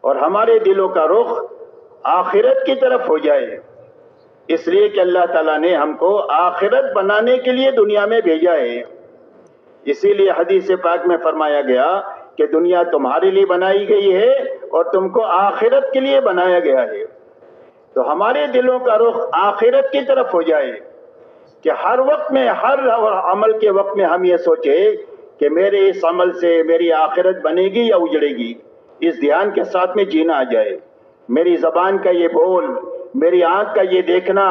اور ہمارے دلوں کا رخ آخرت کی طرف ہو جائے، اس لیے کہ اللہ تعالیٰ نے ہم کو آخرت بنانے کے لیے دنیا میں بھیجا ہے۔ اسی لیے حدیث پاک میں فرمایا گیا کہ دنیا تمہارے لیے بنائی گئی ہے اور تم کو آخرت کے لیے بنایا گیا ہے۔ تو ہمارے دلوں کا رخ آخرت کی طرف ہو جائے کہ ہر وقت میں، ہر عمل کے وقت میں ہم یہ سوچے کہ میرے اس عمل سے میری آخرت بنے گی یا اجڑے گی، اس دھیان کے ساتھ میں جینا آ جائے۔ میری زبان کا یہ بول، میری آنکھ کا یہ دیکھنا،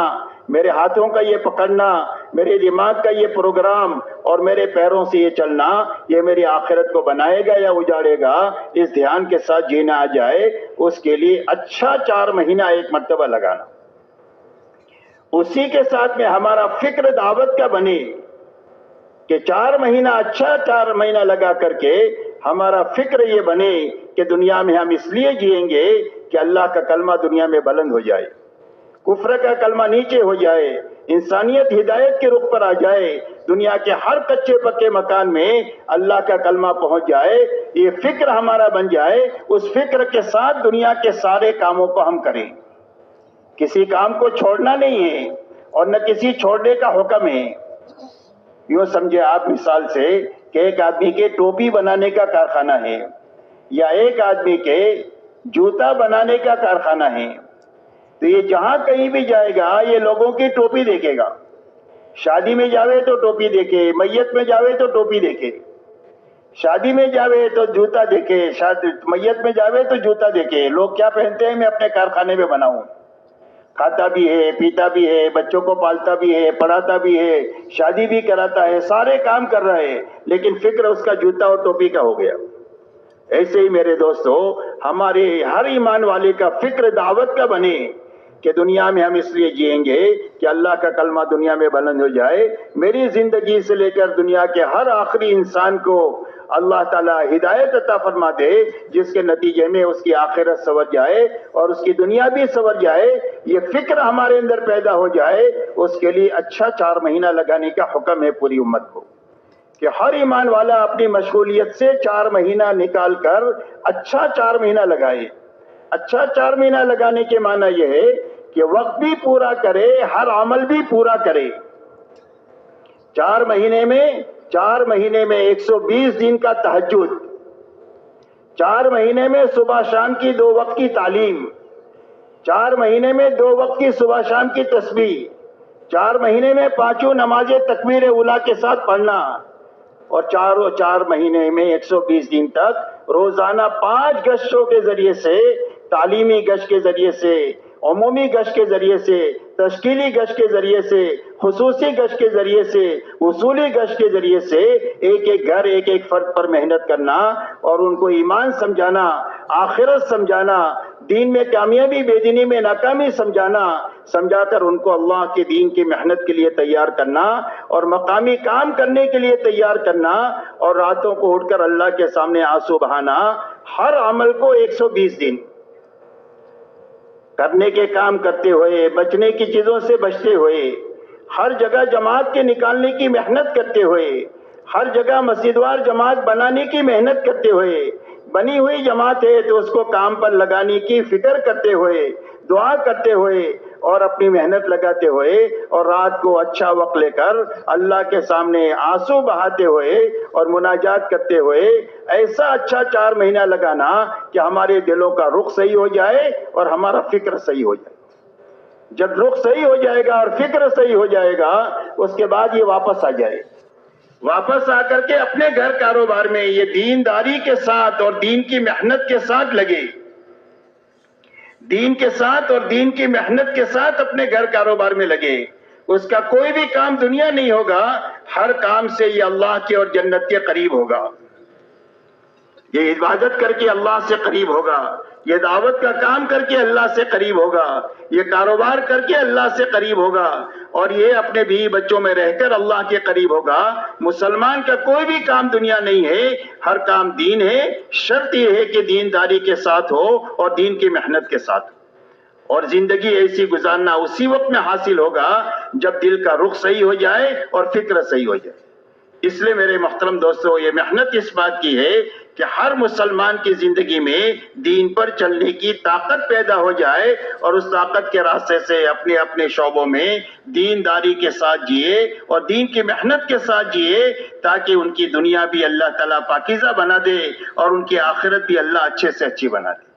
میرے ہاتھوں کا یہ پکڑنا، میرے دماغ کا یہ پروگرام اور میرے پیروں سے یہ چلنا، یہ میری آخرت کو بنائے گا یا اجاڑے گا، اس دھیان کے ساتھ جینا آ جائے۔ اس کے لیے اچھا 4 مہینہ ایک مرتبہ لگانا، اسی کے ساتھ میں ہمارا فکر دعوت کا بنے کہ 4 مہینہ اچھا 4 مہینہ لگا کر کے ہمارا فکر یہ بنے کہ دنیا میں ہم اس لیے جئیں گے کہ اللہ کا کلمہ دنیا میں بلند ہو جائے، کفر کا کلمہ نیچے ہو جائے، انسانیت ہدایت کے رخ پر آ جائے، دنیا کے ہر کچے پکے مکان میں اللہ کا کلمہ پہنچ جائے، یہ فکر ہمارا بن جائے۔ اس فکر کے ساتھ دنیا کے سارے کاموں کو ہم کریں، کسی کام کو چھوڑنا نہیں ہے اور نہ کسی چھوڑنے کا حکم ہے۔ یوں سمجھے آپ مثال سے کہ ایک آدمی کے ٹوپی بنانے کا کارخانہ ہے یا ایک آدمی کے جوتا بنانے کا کارخانہ ہے، تو یہ جہاں کہیں بھی جائے گا یہ لوگوں کی ٹوپی دیکھے گا، شادی میں جاوے تو ٹوپی دیکھے، میت میں جاوے تو ٹوپی دیکھے، شادی میں جاوے تو جوتا دیکھے، میت میں جاوے تو جوتا دیکھے۔ لوگ کیا پہنتے ہیں؟ میں اپنے کارخانے میں بناؤں، کھاتا بھی ہے، پیتا بھی ہے، بچوں کو پالتا بھی ہے، پڑھاتا بھی ہے، شادی بھی کراتا ہے، سارے کام کر رہا ہے، لیکن فکر اس کا جوتا اور ٹوپی کا ہو گیا۔ ایسے ہی میرے دوستو، ہمارے ہر ایمان والے کا فکر دعوت کا بنے کہ دنیا میں ہم اس لیے جئیں گے کہ اللہ کا کلمہ دنیا میں بلند ہو جائے۔ میری زندگی سے لے کر دنیا کے ہر آخری انسان کو اللہ تعالیٰ ہدایت عطا فرما دے، جس کے نتیجے میں اس کی آخرت سنور جائے اور اس کی دنیا بھی سنور جائے۔ یہ فکر ہمارے اندر پیدا ہو جائے، اس کے لیے اچھا 4 مہینہ لگانے کا حکم ہے پوری امت کو کہ ہر ایمان والا اپنی مشغولیت سے 4 مہینہ نکال کر اچھا 4 مہینہ لگائے۔ اچھا 4 مہینہ لگانے کے معنی یہ ہے کہ وقت بھی پورا کرے، ہر عمل بھی پورا کرے۔ 4 مہینے میں 120 دن کا تہجد، 4 مہینے میں صبح شام کی 2 وقت کی تعلیم، 4 مہینے میں 2 وقت کی صبح شام کی تسبیح، 4 مہینے میں 5 نمازیں تکبیر اولیٰ کے ساتھ پڑھنا، اور 4 مہینے میں 120 دن تک روزانہ 5 گشتوں کے ذریعے سے، تعلیمی گشت کے ذریعے سے، عمومی گشت کے ذریعے سے، تشکیلی گشت کے ذریعے سے، خصوصی گشت کے ذریعے سے، اصولی گشت کے ذریعے سے ایک ایک گھر، ایک ایک فرد پر محنت کرنا اور ان کو ایمان سمجھانا، آخرت سمجھانا، دین میں کامیابی بے دینی میں ناکامی سمجھا کر ان کو اللہ کے دین کی محنت کے لیے تیار کرنا اور مقامی کام کرنے کے لیے تیار کرنا، اور راتوں کو اٹھ کر اللہ کے سامنے آنسو بہانا۔ ہر عمل کو 120 دن کرنے کے کام کرتے ہوئے، بچنے کی چیزوں سے بچتے ہوئے، ہر جگہ جماعت کے نکالنے کی محنت کرتے ہوئے، ہر جگہ مسجدوار جماعت بنانے کی محنت کرتے ہوئے، بنی ہوئی جماعت ہے تو اس کو کام پر لگانے کی فکر کرتے ہوئے، دعا کرتے ہوئے اور اپنی محنت لگاتے ہوئے، اور رات کو اچھا وقت لے کر اللہ کے سامنے آنسو بہاتے ہوئے اور مناجات کرتے ہوئے، ایسا اچھا 4 مہینہ لگانا کہ ہمارے دلوں کا رخ صحیح ہو جائے اور ہمارا فکر صحیح ہو جائے۔ جب رخ صحیح ہو جائے گا اور فکر صحیح ہو جائے گا، اس کے بعد یہ واپس آ جائے، واپس آ کر کے اپنے گھر کاروبار میں یہ دینداری کے ساتھ اور دین کی محنت کے ساتھ لگے، دین کے ساتھ اور دین کی محنت کے ساتھ اپنے گھر کاروبار میں لگے۔ اس کا کوئی بھی کام دنیا نہیں ہوگا، ہر کام سے یہ اللہ کے اور جنت کے قریب ہوگا، یہ عبادت کر کے اللہ سے قریب ہوگا، یہ دعوت کا کام کر کے اللہ سے قریب ہوگا، یہ کاروبار کر کے اللہ سے قریب ہوگا، اور یہ اپنے بیوی بچوں میں رہ کر اللہ کے قریب ہوگا۔ مسلمان کا کوئی بھی کام دنیا نہیں ہے، ہر کام دین ہے، شرط یہ ہے کہ دینداری کے ساتھ ہو اور دین کی محنت کے ساتھ، اور زندگی ایسی گزارنا اسی وقت میں حاصل ہوگا جب دل کا رخ صحیح ہو جائے اور فکر صحیح ہو جائے۔ اس لیے میرے محترم دوستو، یہ محنت اس بات کی ہے کہ ہر مسلمان کی زندگی میں دین پر چلنے کی طاقت پیدا ہو جائے اور اس طاقت کے راستے سے اپنے اپنے شعبوں میں دینداری کے ساتھ جیے اور دین کی محنت کے ساتھ جیے، تاکہ ان کی دنیا بھی اللہ تعالیٰ پاکیزہ بنا دے اور ان کی آخرت بھی اللہ اچھے سے اچھی بنا دے۔